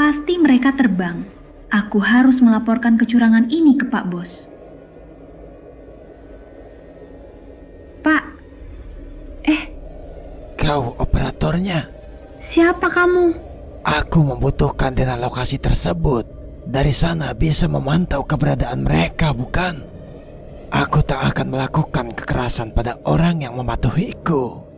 Pasti mereka terbang. Aku harus melaporkan kecurangan ini ke Pak Bos. Pak, Kau operatornya? siapa kamu? Aku membutuhkan dana lokasi tersebut. Dari sana bisa memantau keberadaan mereka, bukan? Aku tak akan melakukan kekerasan pada orang yang mematuhiku.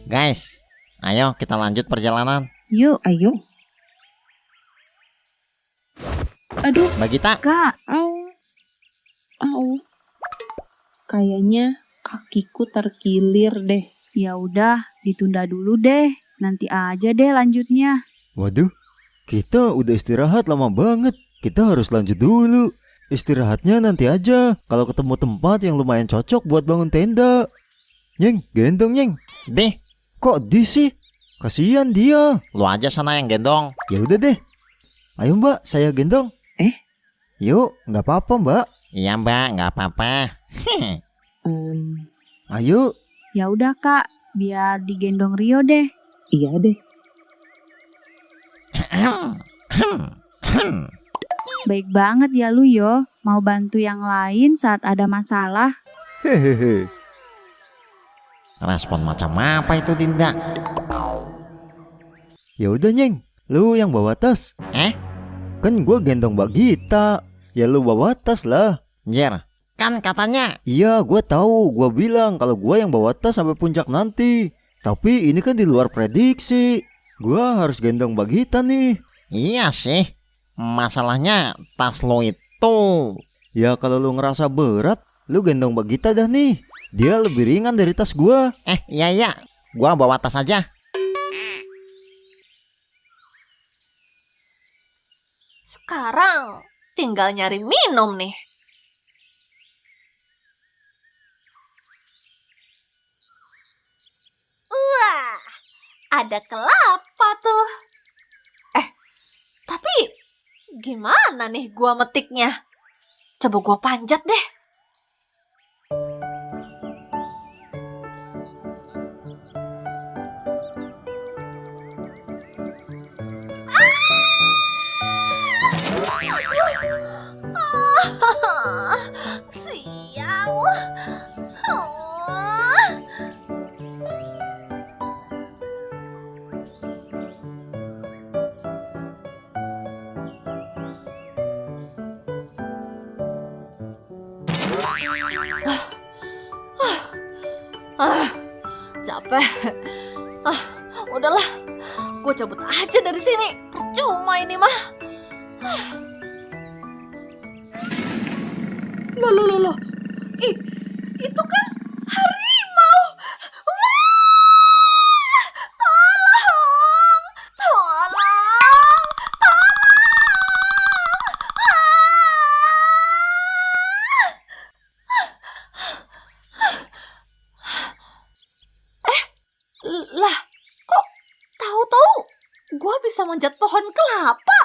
Guys, ayo kita lanjut perjalanan. Yuk, ayo. Aduh, Mbak Gita, Kak, au. Au. Kayaknya kakiku terkilir deh. ya udah ditunda dulu deh. Nanti aja deh lanjutnya. Waduh, kita udah istirahat lama banget. Kita harus lanjut dulu. Istirahatnya nanti aja kalau ketemu tempat yang lumayan cocok buat bangun tenda. Nyeng, gendong Nyeng. deh, Kok di sih? Kasihan dia. lu aja sana yang gendong. Ya udah deh. Ayo Mbak, saya gendong. Yuk, nggak apa-apa Mbak. Iya Mbak, nggak apa-apa. Ayo. Ya udah Kak, biar digendong Rio deh. Iya deh. Baik banget ya lu yo, mau bantu yang lain saat ada masalah. Hehehe. Respon macam apa itu Dinda? Ya udah Nyeng, lu yang bawa tas. Kan gua gendong Mbak Gita. Ya lu bawa tas lah. Jer, kan katanya. Iya, gua tahu. Gua bilang kalau gua yang bawa tas sampai puncak nanti. Tapi ini kan di luar prediksi. Gua harus gendong Mbak Gita nih. Iya sih, masalahnya tas lo itu. Ya kalau lu ngerasa berat, lu gendong Mbak Gita dah nih. Dia lebih ringan dari tas gua. Iya, gua bawa tas aja. Sekarang tinggal nyari minum nih. Wah, ada kelapa tuh. Tapi gimana nih gua metiknya? Coba gua panjat deh. Sial. Capek. Udahlah, gue cabut aja dari sini. Percuma ini mah. Loh. Itu kan harimau. Wah! Tolong. Lah, kok tahu-tahu gua bisa manjat pohon kelapa?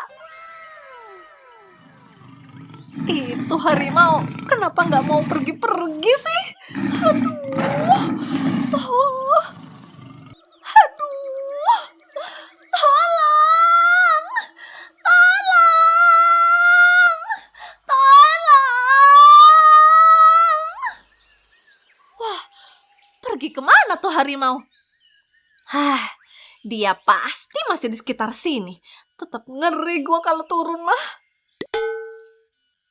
Itu harimau, kenapa nggak mau pergi-pergi sih? Aduh, tolong, wah, pergi kemana tuh harimau? Dia pasti masih di sekitar sini. Tetap ngeri gua kalau turun mah.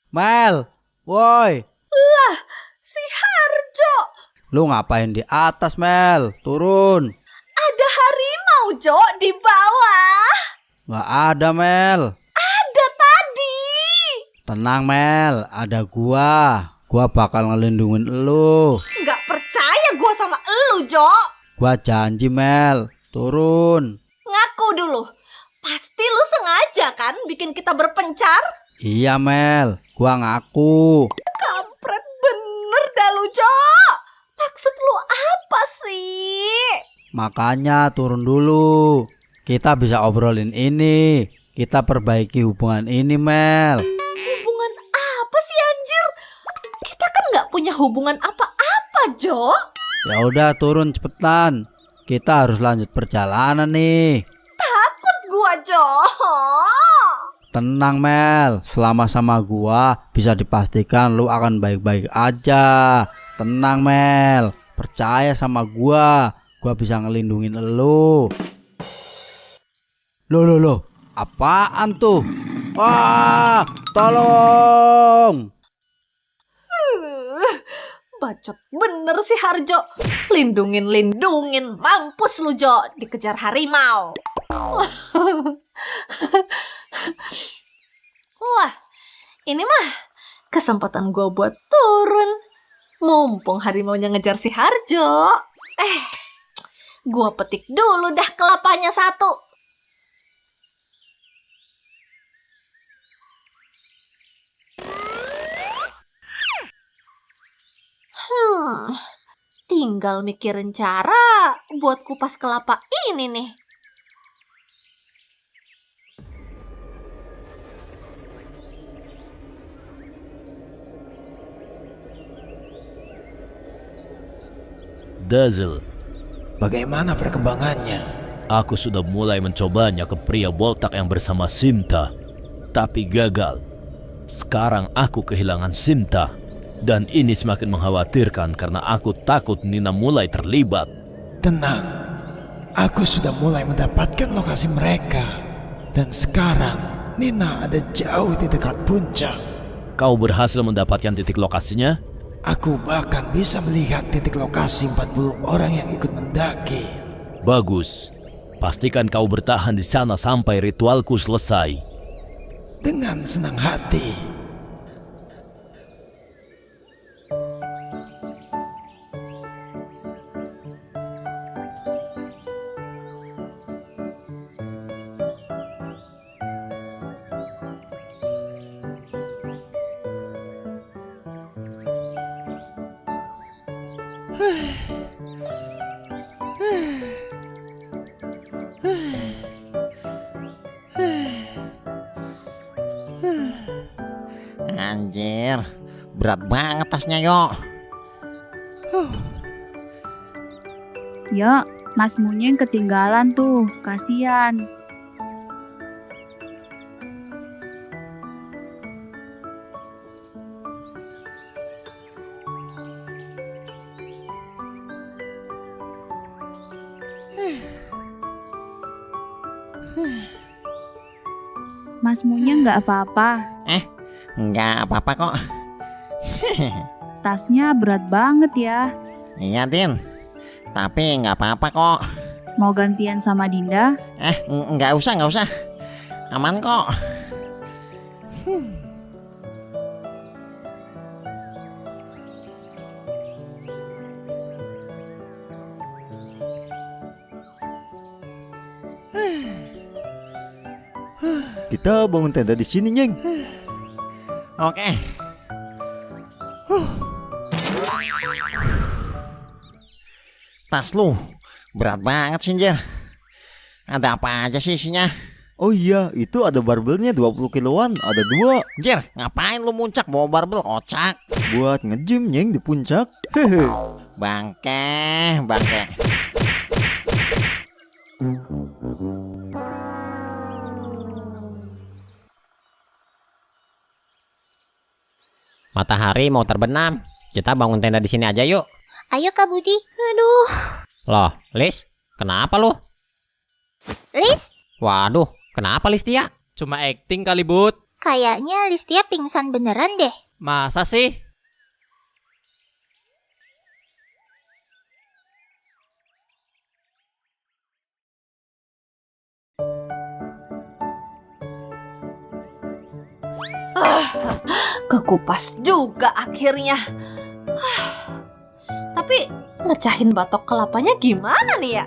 Mel, woi. Lah, si Harjo. Lu ngapain di atas, Mel? Turun. Ada harimau, Jo, di bawah. Nggak ada, Mel. Ada tadi. Tenang, Mel. Ada gua. Gua bakal ngelindungin lu. Nggak percaya gua sama elu, Jo. Gua janji, Mel. Turun. Ngaku dulu. Pasti lu sengaja kan bikin kita berpencar? Iya, Mel. Gua ngaku. Kampret bener dah lu, Jo. Maksud lu apa sih? Makanya turun dulu. Kita bisa obrolin ini. Kita perbaiki hubungan ini, Mel. Hubungan apa sih anjir? Kita kan nggak punya hubungan apa-apa, Jo. Ya udah turun cepetan. Kita harus lanjut perjalanan nih. Takut gua, Jo. Tenang Mel, selama sama gua bisa dipastikan lu akan baik-baik aja. Tenang Mel, percaya sama gua bisa ngelindungin lu. Loh, apaan tuh? Wah, tolong! Bacot bener sih Harjo. Lindungin, mampus lu Jo, dikejar harimau. Wah, ini mah kesempatan gue buat turun. Mumpung harimaunya ngejar si Harjo. Gue petik dulu dah kelapanya satu. Tinggal mikirin cara buat kupas kelapa ini nih. Dazzle, Bagaimana perkembangannya? aku sudah mulai mencobanya ke pria botak yang bersama Simta, tapi gagal. Sekarang aku kehilangan Simta, dan ini semakin mengkhawatirkan karena aku takut Nina mulai terlibat. Tenang, aku sudah mulai mendapatkan lokasi mereka. Dan sekarang Nina ada jauh di dekat puncak. Kau berhasil mendapatkan titik lokasinya? Aku bahkan bisa melihat titik lokasi 40 orang yang ikut mendaki. Bagus. Pastikan kau bertahan di sana sampai ritualku selesai. Dengan senang hati. Anjir, berat banget tasnya yo. Yo, Mas Munyeng ketinggalan tuh, kasihan. Mas Munyeng nggak apa-apa, Nggak apa-apa kok. tasnya berat banget ya. Iya Din, tapi nggak apa-apa kok. Mau gantian sama Dinda? Nggak usah. Aman kok. Kita bangun tenda di sini, Nyeng. Oke. Tas lu berat banget sih, Jer. Ada apa aja sih isinya? Oh iya, itu ada barbelnya 20 kiloan, ada 2. Jer, ngapain lu muncak bawa barbel kocak? Buat nge-gym, Nyeng, di puncak. Hehe. Bangke. Matahari mau terbenam. Kita bangun tenda di sini aja yuk. Ayo Kak Budi. Aduh. Loh, Lis, kenapa lu? Lis, Waduh, kenapa Listia? Cuma acting kali, Bud. kayaknya Listia pingsan beneran deh. Masa sih? Kekupas juga akhirnya. Tapi mecahin batok kelapanya gimana nih ya?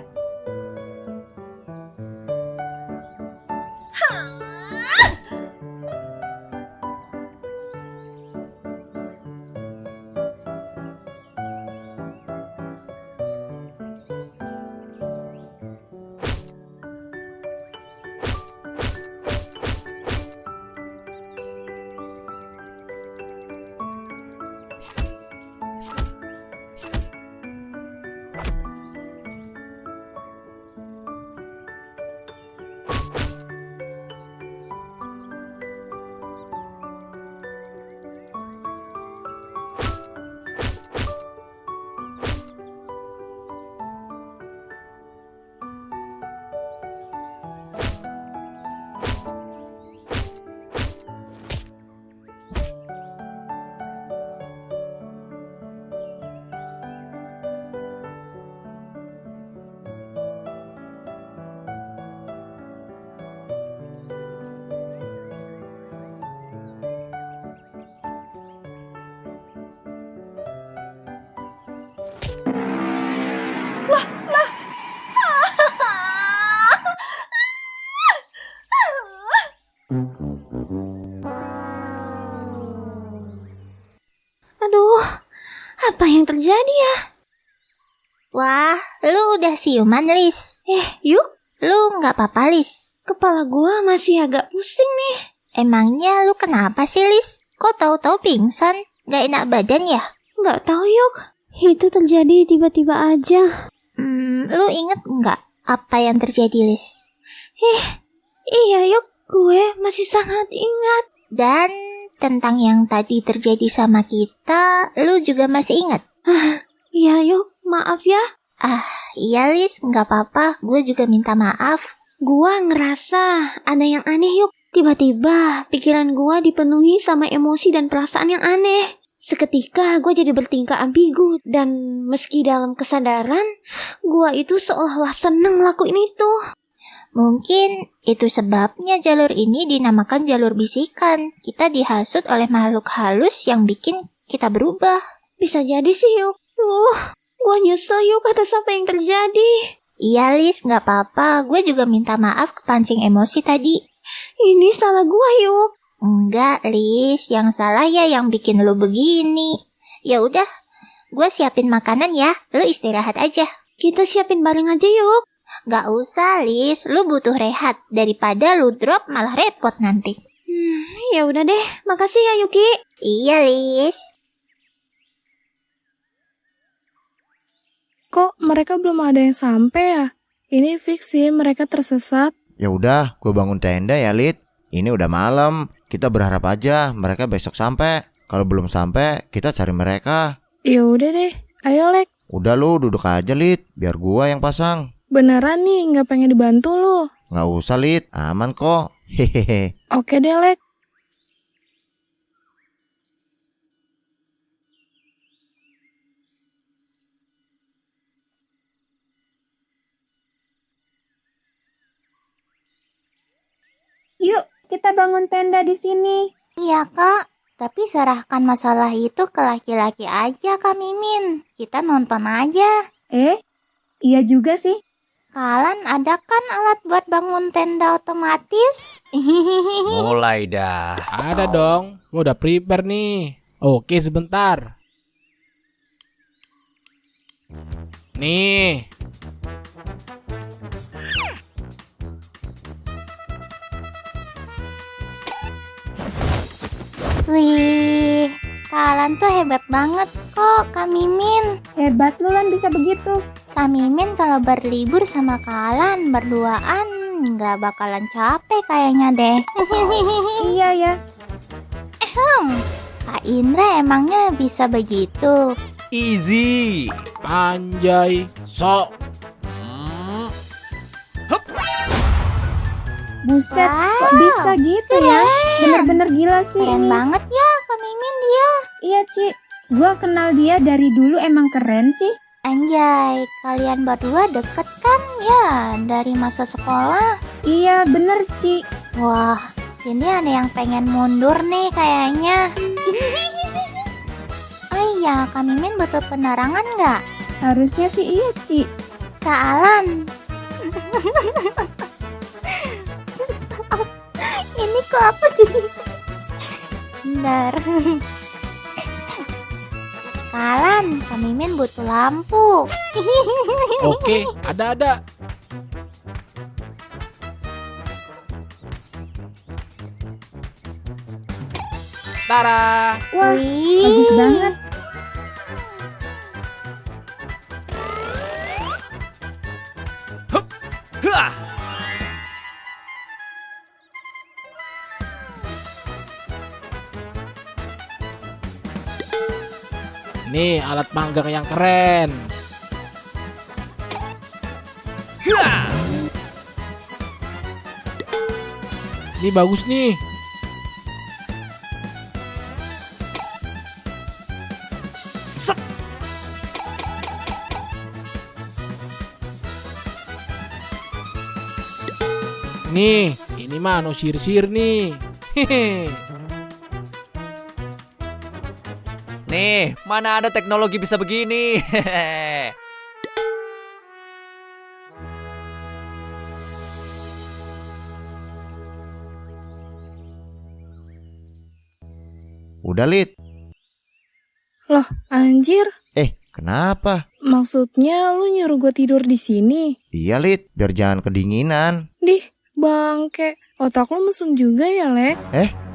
Aduh, apa yang terjadi ya? Wah, lu udah siuman, Lis. Yuk. Lu nggak apa-apa, Lis? Kepala gua masih agak pusing nih. Emangnya lu kenapa sih, Lis? Kok tahu-tahu pingsan? Nggak enak badan ya? Nggak tahu, Yuk. Itu terjadi tiba-tiba aja. Lu inget nggak apa yang terjadi, Lis? Iya, Yuk. Gue masih sangat ingat. Dan tentang yang tadi terjadi sama kita, lu juga masih ingat? Iya, Yuk. Maaf ya. Iya, Lis. Nggak apa-apa. Gue juga minta maaf. Gua ngerasa ada yang aneh, Yuk. Tiba-tiba pikiran gua dipenuhi sama emosi dan perasaan yang aneh. Seketika gua jadi bertingkah ambigu. Dan meski dalam kesadaran, gua itu seolah-olah seneng ngelakuin itu. Mungkin itu sebabnya jalur ini dinamakan jalur bisikan. Kita dihasut oleh makhluk halus yang bikin kita berubah. Bisa jadi sih, Yuk. Gua nyesel, Yuk, atas apa yang terjadi. Iya, Lis, nggak apa-apa. Gue juga minta maaf kepancing emosi tadi. Ini salah gua, Yuk. Enggak, Lis. Yang salah ya yang bikin lu begini. Ya udah, gue siapin makanan ya. Lu istirahat aja. Kita siapin bareng aja, Yuk. Gak usah, Lis. Lu butuh rehat. Daripada lu drop malah repot nanti. Ya udah deh. Makasih ya, Yuki. Iya, Lis. Kok mereka belum ada yang sampai ya? Ini fix sih mereka tersesat. Ya udah, gue bangun tenda ya, Lid. Ini udah malam. Kita berharap aja mereka besok sampai. Kalau belum sampai, kita cari mereka. Ya udah deh. Ayo, Lek. Udah lu duduk aja, Lid. Biar gua yang pasang. Beneran nih, nggak pengen dibantu lu. Nggak usah, Lid. Aman kok. Hehehe. Oke deh, Lek. Yuk, kita bangun tenda di sini. Iya, Kak. Tapi serahkan masalah itu ke laki-laki aja, Kak Mimin. Kita nonton aja. Iya juga sih. Kalian ada kan alat buat bangun tenda otomatis? Mulai dah. Ada dong. Gua udah prepare nih. Oke, sebentar. Nih. Wih, kalian tuh hebat banget kok, Kak Mimin. Hebat lu Lan bisa begitu. Kak Mimin kalau berlibur sama kalian berduaan nggak bakalan capek kayaknya deh. Iya ya. Kak Indra emangnya bisa begitu? Easy. Anjay. Sok. Buset, Wow, kok bisa gitu ya? Bener-bener gila sih Keren ini. banget ya Kak Mimin dia. Iya, Ci. Gua kenal dia dari dulu emang keren sih. Anjay, kalian berdua deket kan ya dari masa sekolah? Iya, bener, Ci. Wah, ini ada yang pengen mundur nih kayaknya. Oh iya, Kak Mimin butuh penerangan nggak? Harusnya sih iya, Ci. Kak Alan. Ini kok apa jadi? Bentar. Kak Alan, Kak Mimin butuh lampu. Oke, ada. Tara. Wah, Wih. bagus banget. Nih alat panggang yang keren. Ini bagus nih. Sep. Nih, ini mah no sir-sir nih. Hehe. Nih, mana ada teknologi bisa begini? Udah, Lid. Loh, anjir. Kenapa? Maksudnya lu nyuruh gue tidur di sini? Iya, Lid, biar jangan kedinginan. Dih, bangke. Otak lu mesum juga ya, Lek?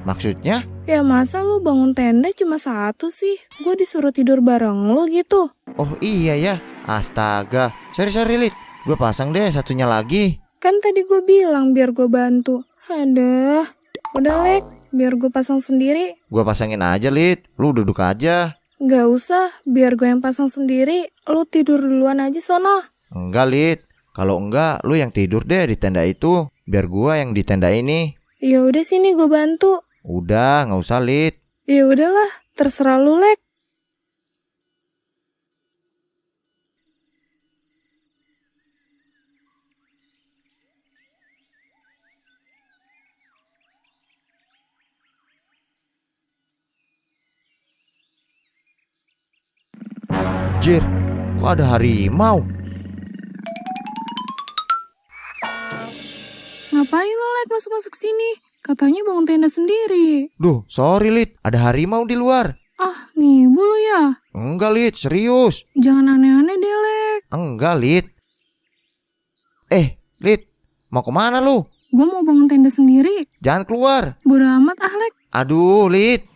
Maksudnya? Ya masa lu bangun tenda cuma satu sih? Gue disuruh tidur bareng lu gitu. Oh iya ya, astaga. Sorry, Lid. Gue pasang deh satunya lagi. Kan tadi gue bilang biar gue bantu. Aduh, udah Lek, biar gue pasang sendiri. Gue pasangin aja, Lid. Lu duduk aja. Gak usah, biar gue yang pasang sendiri. Lu tidur duluan aja sono. Enggak, Lid. Kalau enggak, lu yang tidur deh di tenda itu. Biar gua yang di tenda ini. Ya udah sini gue bantu. Udah, nggak usah, Lid. Ya udahlah, terserah lu, Lek. Jir, kok ada harimau? Ngapain lo, Lek, masuk-masuk sini? Katanya bangun tenda sendiri. Duh, sorry, Lid. Ada harimau di luar. Ah, ngibu lu ya? Enggak, Lid. Serius. Jangan aneh-aneh deh, Lek. Enggak, Lid. Lid. Mau kemana lu? Gue mau bangun tenda sendiri. Jangan keluar. Bodo amat ah, Lek. Aduh, Lid.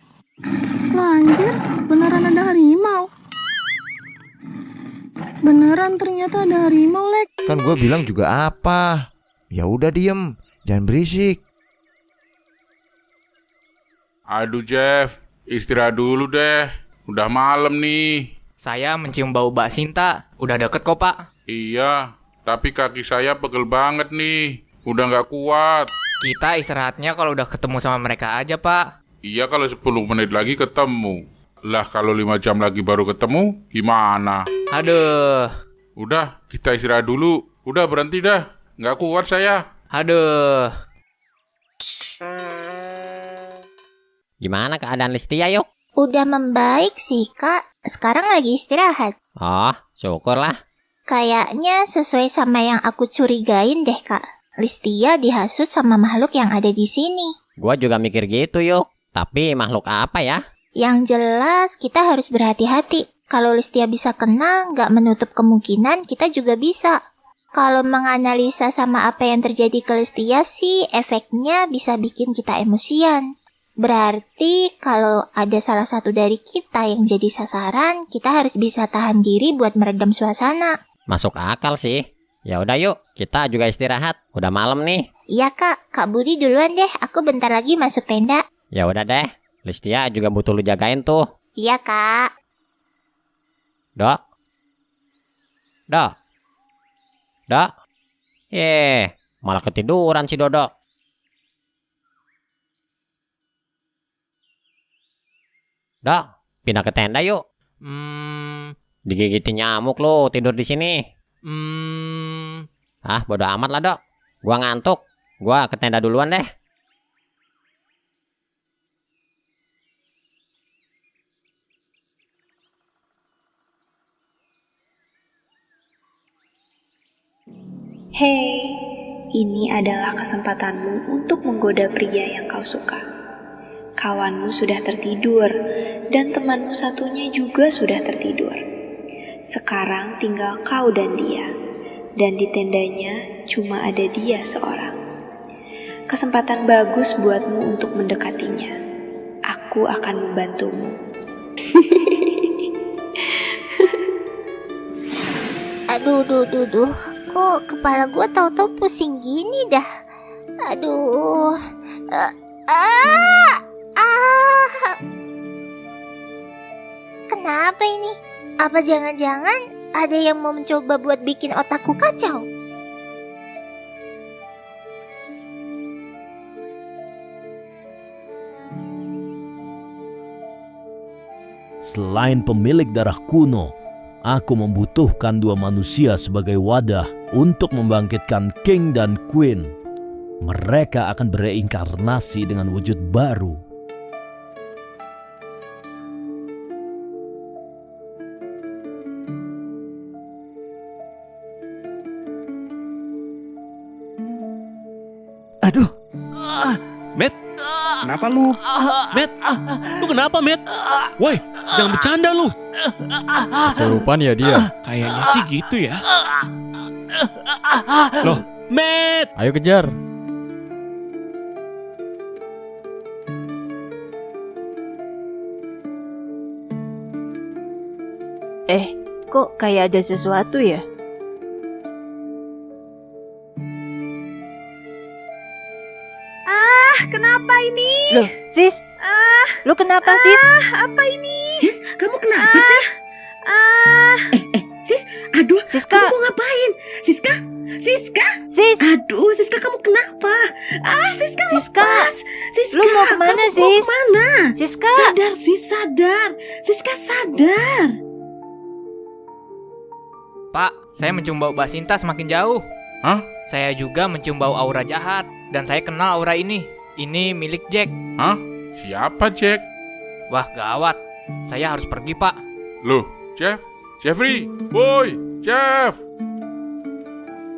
Lah anjir, beneran ada harimau. Beneran ternyata ada harimau, Lek. Kan gua bilang juga apa. Ya udah diem. Jangan berisik. Aduh Jeff, istirahat dulu deh. Udah malam nih. Saya mencium bau Mbak Sinta. Udah deket kok, Pak. Iya, tapi kaki saya pegel banget nih. Udah gak kuat. Kita istirahatnya kalau udah ketemu sama mereka aja, Pak. Iya, kalau 10 menit lagi ketemu. Lah kalau 5 jam lagi baru ketemu, gimana? Aduh. Udah, kita istirahat dulu. Udah berhenti dah. Gak kuat saya. Aduh. Gimana keadaan Listia, Yuk? Udah membaik sih, Kak. Sekarang lagi istirahat. Oh, syukurlah. Kayaknya sesuai sama yang aku curigain deh, Kak. Listia dihasut sama makhluk yang ada di sini. Gua juga mikir gitu, Yuk. Tapi makhluk apa ya? Yang jelas kita harus berhati-hati. Kalau Listia bisa kena, nggak menutup kemungkinan kita juga bisa. Kalau menganalisa sama apa yang terjadi ke Listia sih, efeknya bisa bikin kita emosian. Berarti kalau ada salah satu dari kita yang jadi sasaran, kita harus bisa tahan diri buat meredam suasana. Masuk akal sih. Ya udah yuk, kita juga istirahat. Udah malam nih. Iya Kak, Kak Budi duluan deh. Aku bentar lagi masuk tenda. Ya udah deh. Listia juga butuh lu jagain tuh. Iya Kak. Dok. Dok. Dok. Malah ketiduran si Dodok. Dok, pindah ke tenda yuk. Digigitin nyamuk lu tidur di sini. Bodo amat lah, Dok. Gua ngantuk. Gua ke tenda duluan deh. Hei, ini adalah kesempatanmu untuk menggoda pria yang kau suka. Kawanmu sudah tertidur, dan temanmu satunya juga sudah tertidur. Sekarang tinggal kau dan dia, dan di tendanya cuma ada dia seorang. Kesempatan bagus buatmu untuk mendekatinya. Aku akan membantumu. Aduh. Kok kepala gue tahu-tahu pusing gini dah. Aduh. Kenapa ini? Apa jangan-jangan ada yang mau mencoba buat bikin otakku kacau? Selain pemilik darah kuno, aku membutuhkan 2 manusia sebagai wadah untuk membangkitkan King dan Queen. Mereka akan bereinkarnasi dengan wujud baru. Aduh. Matt, Kenapa lu? Matt, lu kenapa, Matt? Woi, jangan bercanda lu. Kesurupan ya dia. Kayaknya sih gitu ya. Loh, Matt. Ayo kejar. Kok kayak ada sesuatu ya? Kenapa ini? Loh, sis? Lu kenapa, sis? Apa ini? Sis, kamu kenapa sih? Sis, aduh, Siska. kamu mau ngapain? Siska, Siska, Sis. aduh, Siska kamu kenapa? Siska, Siska. lepas. Siska, Lu mau kemana, kamu sis? Mau kemana? Siska. Sadar, sis, sadar. Siska, sadar. Pak, saya mencium bau Mbak Sinta semakin jauh. Hah? Saya juga mencium bau aura jahat. Dan saya kenal aura ini. Ini milik Jack. Hah? Siapa Jack? Wah, gawat. Saya harus pergi, Pak. Loh, Jeffrey, boy, Jeff.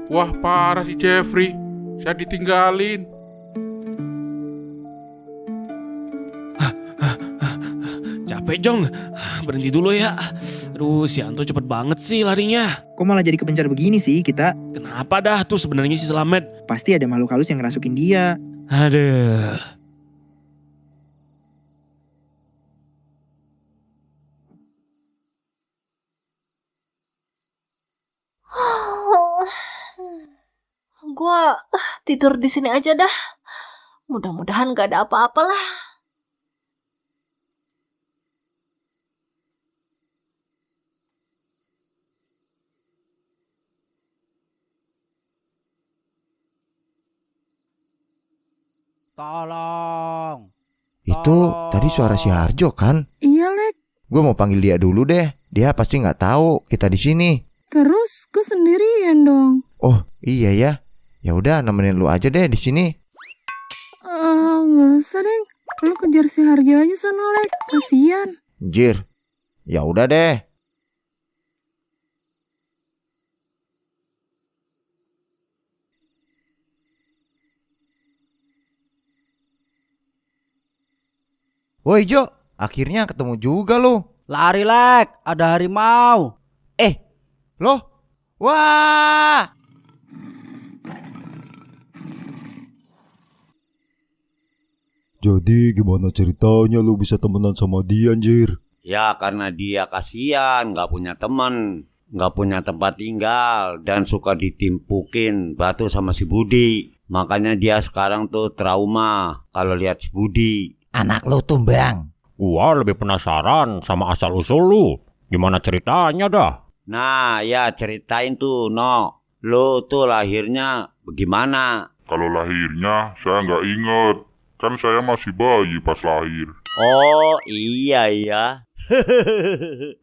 Wah, parah si Jeffrey. Saya ditinggalin. Capek, Jong. Berhenti dulu ya. Aduh, si Anto cepet banget sih larinya. Kok malah jadi kepencar begini sih kita? Kenapa dah tuh sebenarnya si Slamet? Pasti ada makhluk halus yang ngerasukin dia. Aduh. Gua tidur di sini aja dah. Mudah-mudahan gak ada apa-apa lah. Tolong. Itu tadi suara si Harjo kan? Iya, Lek. Gue mau panggil dia dulu deh. Dia pasti nggak tahu kita di sini. Terus gue sendirian dong. Oh iya ya. Ya udah nemenin lu aja deh di sini. Nggak usah, Deng. Lu kejar si Harjo aja sana, Lek. Kasian. Jir. Ya udah deh. Woi Jo, akhirnya ketemu juga lo. Lari, Lek, ada harimau. Loh? Wah! Jadi gimana ceritanya lu bisa temenan sama dia, anjir? Ya karena dia kasihan, gak punya teman, gak punya tempat tinggal, dan suka ditimpukin batu sama si Budi. Makanya dia sekarang tuh trauma kalau lihat si Budi. Anak lu tumbang. Gua lebih penasaran sama asal-usul lu. Gimana ceritanya dah? Nah ya ceritain tuh, No. Lu tuh lahirnya bagaimana? Kalau lahirnya saya nggak inget. Kan saya masih bayi pas lahir. Oh iya ya.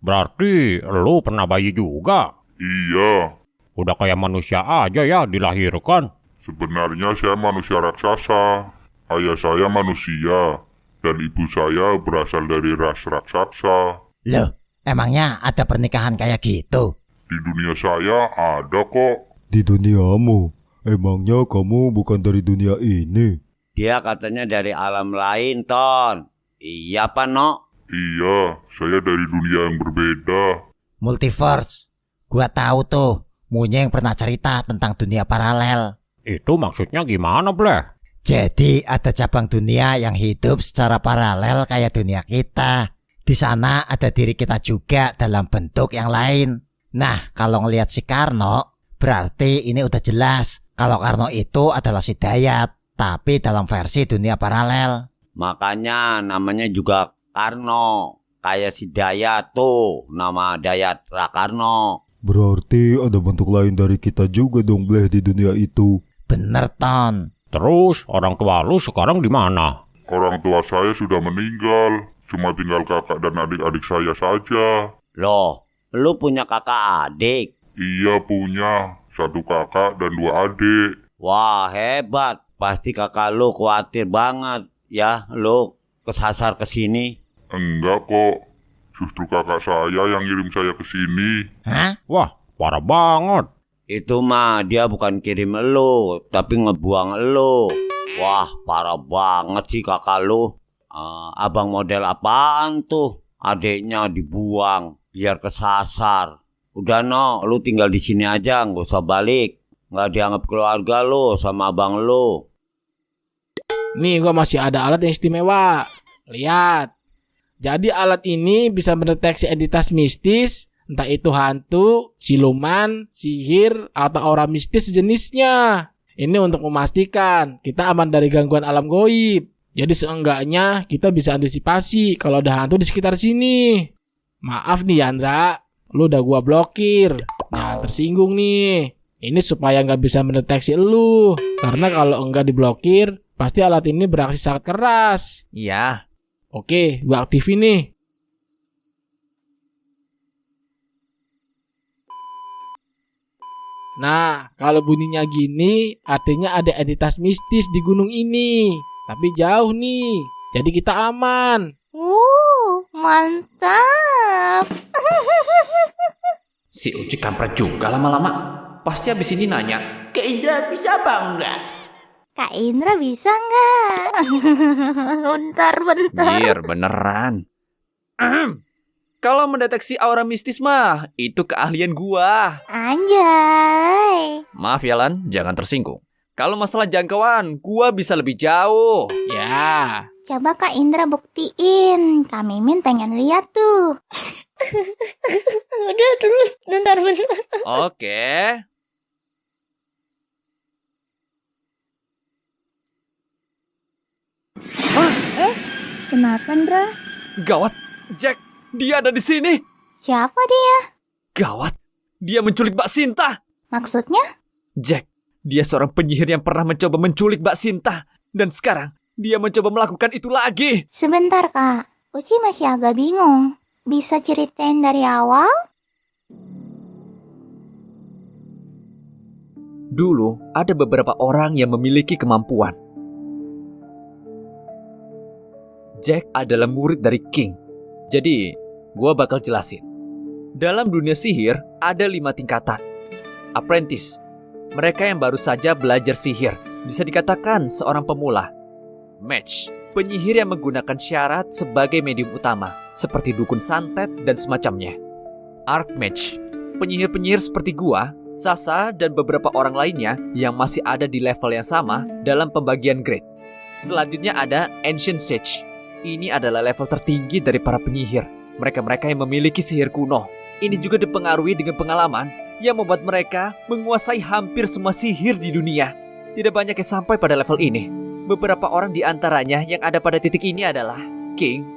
Berarti lu pernah bayi juga? Iya. Udah kayak manusia aja ya dilahirkan. Sebenarnya saya manusia raksasa. Ayah saya manusia. Dan ibu saya berasal dari ras raksasa. Loh, emangnya ada pernikahan kayak gitu? Di dunia saya ada kok. Di duniamu? Emangnya kamu bukan dari dunia ini? Dia katanya dari alam lain, Ton. Iya apa, No? Iya, saya dari dunia yang berbeda. Multiverse. Gua tahu tuh, Munyeng pernah cerita tentang dunia paralel. Itu maksudnya gimana, Bleh? Jadi ada cabang dunia yang hidup secara paralel kayak dunia kita. Di sana ada diri kita juga dalam bentuk yang lain. Nah, kalau ngelihat si Karno, berarti ini udah jelas kalau Karno itu adalah si Dayat, tapi dalam versi dunia paralel. Makanya namanya juga Karno. Kayak si Dayat tuh, nama Dayat Rakarno. Berarti ada bentuk lain dari kita juga dong, Bleh, di dunia itu. Bener, Ton. Terus orang tua lu sekarang di mana? Orang tua saya sudah meninggal. Cuma tinggal kakak dan adik-adik saya saja. Loh, lu punya kakak adik? Iya punya, 1 kakak dan 2 adik. Wah, hebat. Pasti kakak lu khawatir banget ya lu kesasar ke sini. Enggak kok, justru kakak saya yang ngirim saya ke sini. Hah? Wah, parah banget. Itu mah dia bukan kirim lu, tapi ngebuang lu. Wah, parah banget sih kakak lu. Abang model apaan tuh? Adiknya dibuang biar kesasar. Udah no, lu tinggal di sini aja, nggak usah balik. Nggak dianggap keluarga lu sama abang lu. Nih gua masih ada alat yang istimewa. Lihat. Jadi alat ini bisa mendeteksi entitas mistis, entah itu hantu, siluman, sihir, atau aura mistis sejenisnya. Ini untuk memastikan kita aman dari gangguan alam goib. Jadi seenggaknya kita bisa antisipasi kalau ada hantu di sekitar sini. Maaf nih Yandra, lu udah gua blokir. Nah, tersinggung nih. Ini supaya nggak bisa mendeteksi lu. Karena kalau enggak diblokir, pasti alat ini beraksi sangat keras. Iya. Oke, gua aktifin nih. Nah, kalau bunyinya gini, artinya ada entitas mistis di gunung ini. Tapi jauh nih, jadi kita aman. Mantap. Si Uci kampret juga lama-lama. Pasti abis ini nanya, Kak Indra bisa apa enggak? Kak Indra bisa nggak? Bentar. Beneran. Kalau mendeteksi aura mistis mah, itu keahlian gua. Anjay. Maaf ya Lan, jangan tersinggung. Kalau masalah jangkauan, gua bisa lebih jauh. Ya. Coba Kak Indra buktiin. Kak Mimin pengen lihat tuh. Udah terus, bentar. Oke. Kenapa, Indra? Gawat, Jack, dia ada di sini. Siapa dia? Gawat, dia menculik Mbak Sinta. Maksudnya? Jack, dia seorang penyihir yang pernah mencoba menculik Mbak Sinta. Dan sekarang, dia mencoba melakukan itu lagi. Sebentar, Kak. Uci masih agak bingung. Bisa ceritain dari awal? Dulu, ada beberapa orang yang memiliki kemampuan. Jack adalah murid dari King. Jadi, gua bakal jelasin. Dalam dunia sihir, ada 5 tingkatan. Apprentice, mereka yang baru saja belajar sihir, bisa dikatakan seorang pemula. Mage, penyihir yang menggunakan syarat sebagai medium utama, seperti dukun santet dan semacamnya. Archmage, penyihir-penyihir seperti gua, Sasa, dan beberapa orang lainnya yang masih ada di level yang sama dalam pembagian grade. Selanjutnya ada Ancient Sage. Ini adalah level tertinggi dari para penyihir. Mereka-mereka yang memiliki sihir kuno. Ini juga dipengaruhi dengan pengalaman yang membuat mereka menguasai hampir semua sihir di dunia. Tidak banyak yang sampai pada level ini. Beberapa orang di antaranya yang ada pada titik ini adalah King,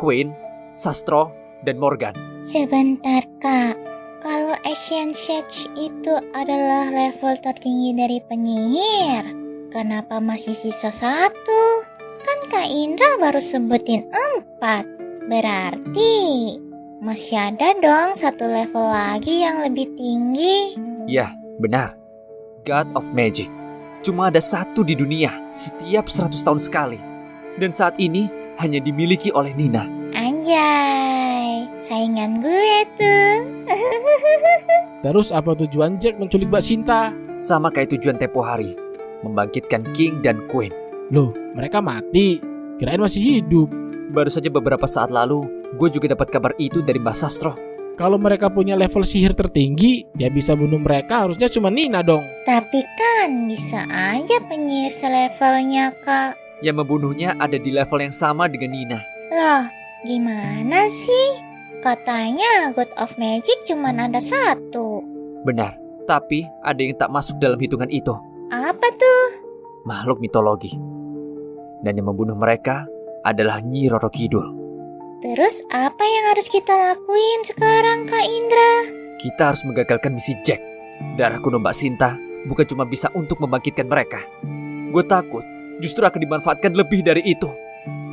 Queen, Sastro, dan Morgan. Sebentar, Kak. Kalau Asian Sage itu adalah level tertinggi dari penyihir, kenapa masih sisa 1? Kan Kak Indra baru sebutin 4. Berarti masih ada dong 1 level lagi yang lebih tinggi. Ya, benar. God of Magic. Cuma ada 1 di dunia setiap 100 tahun sekali. Dan saat ini hanya dimiliki oleh Nina. Anjay, saingan gue tuh. Terus apa tujuan Jack menculik Mbak Sinta? Sama kayak tujuan tempo hari, membangkitkan King dan Queen. Loh, mereka mati. Kirain masih hidup. Baru saja beberapa saat lalu, gue juga dapat kabar itu dari Mbak Sastro. Kalau mereka punya level sihir tertinggi, dia bisa bunuh mereka harusnya cuma Nina dong. Tapi kan bisa aja penyihir selevelnya, Kak. Yang membunuhnya ada di level yang sama dengan Nina. Loh, gimana sih? Katanya God of Magic cuma ada 1. Benar, tapi ada yang tak masuk dalam hitungan itu. Apa tuh? Makhluk mitologi. Dan yang membunuh mereka adalah Nyi Roro Kidul. Terus apa yang harus kita lakuin sekarang, Kak Indra? Kita harus menggagalkan misi Jack. Darah kuno Mbak Sinta bukan cuma bisa untuk membangkitkan mereka. Gue takut justru akan dimanfaatkan lebih dari itu,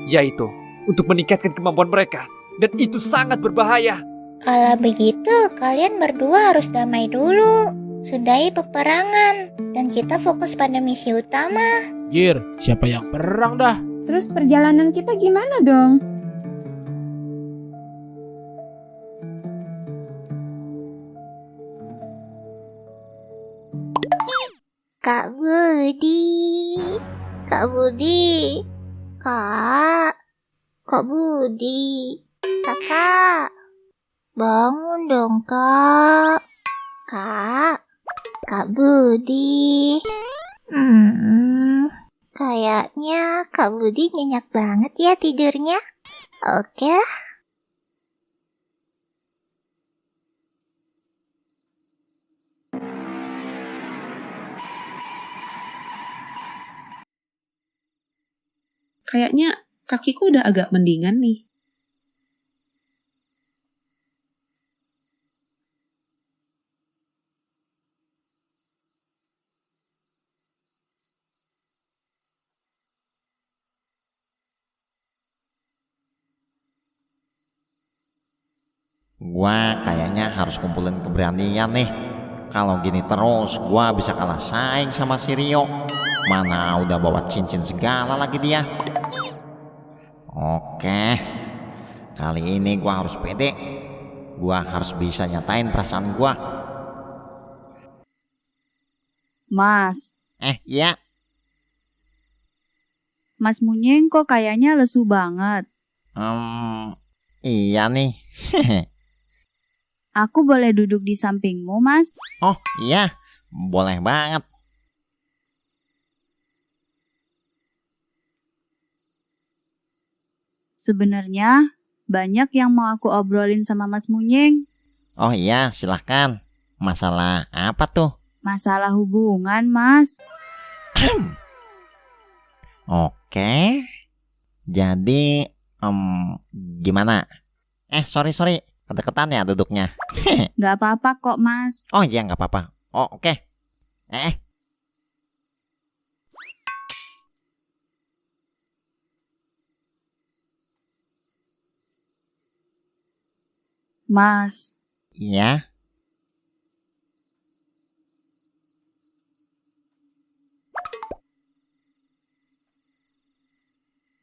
yaitu untuk meningkatkan kemampuan mereka. Dan itu sangat berbahaya. Kalau begitu, kalian berdua harus damai dulu. Sudahi peperangan. Dan kita fokus pada misi utama. Gir, siapa yang perang dah? Terus perjalanan kita gimana dong? Kak Budi, Kak Budi, Kak Budi, Kakak, bangun dong Kak, Kak Budi. Kayaknya Kak Budi nyenyak banget ya tidurnya. Oke lah. Kayaknya kakiku udah agak mendingan nih. Gua kayaknya harus kumpulin keberanian nih. Kalau gini terus, gua bisa kalah saing sama si Rio. Mana udah bawa cincin segala lagi dia. Oke, kali ini gua harus pede. Gua harus bisa nyatain perasaan gua. Mas. Iya. Mas Munyeng kok kayaknya lesu banget. Iya nih. Aku boleh duduk di sampingmu, Mas? Oh iya, boleh banget. Sebenarnya banyak yang mau aku obrolin sama Mas Munyeng. Oh iya, silahkan. Masalah apa tuh? Masalah hubungan, Mas. Oke. Jadi, gimana? Sorry. Kedeketan ya duduknya. Gak apa-apa kok, Mas. Oh iya, gak apa-apa. Oh, oke. Mas. Iya.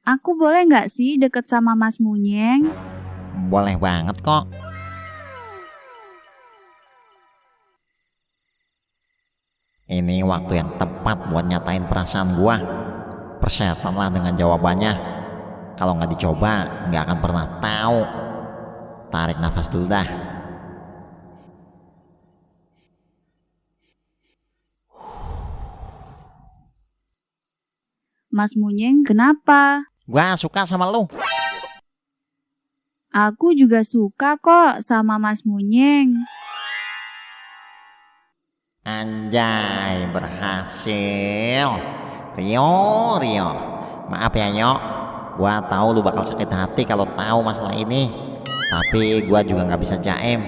Aku boleh nggak sih deket sama Mas Munyeng? Boleh banget kok. Ini waktu yang tepat buat nyatain perasaan gua. Persetanlah dengan jawabannya. Kalau nggak dicoba, nggak akan pernah tahu. Tarik nafas dulu dah. Mas Munyeng kenapa? Gua suka sama lu. Aku juga suka kok sama Mas Munyeng. Anjay, berhasil. Rio. Maaf ya, Nyok. Gua tahu lu bakal sakit hati kalau tahu masalah ini. Tapi gua juga nggak bisa jaim.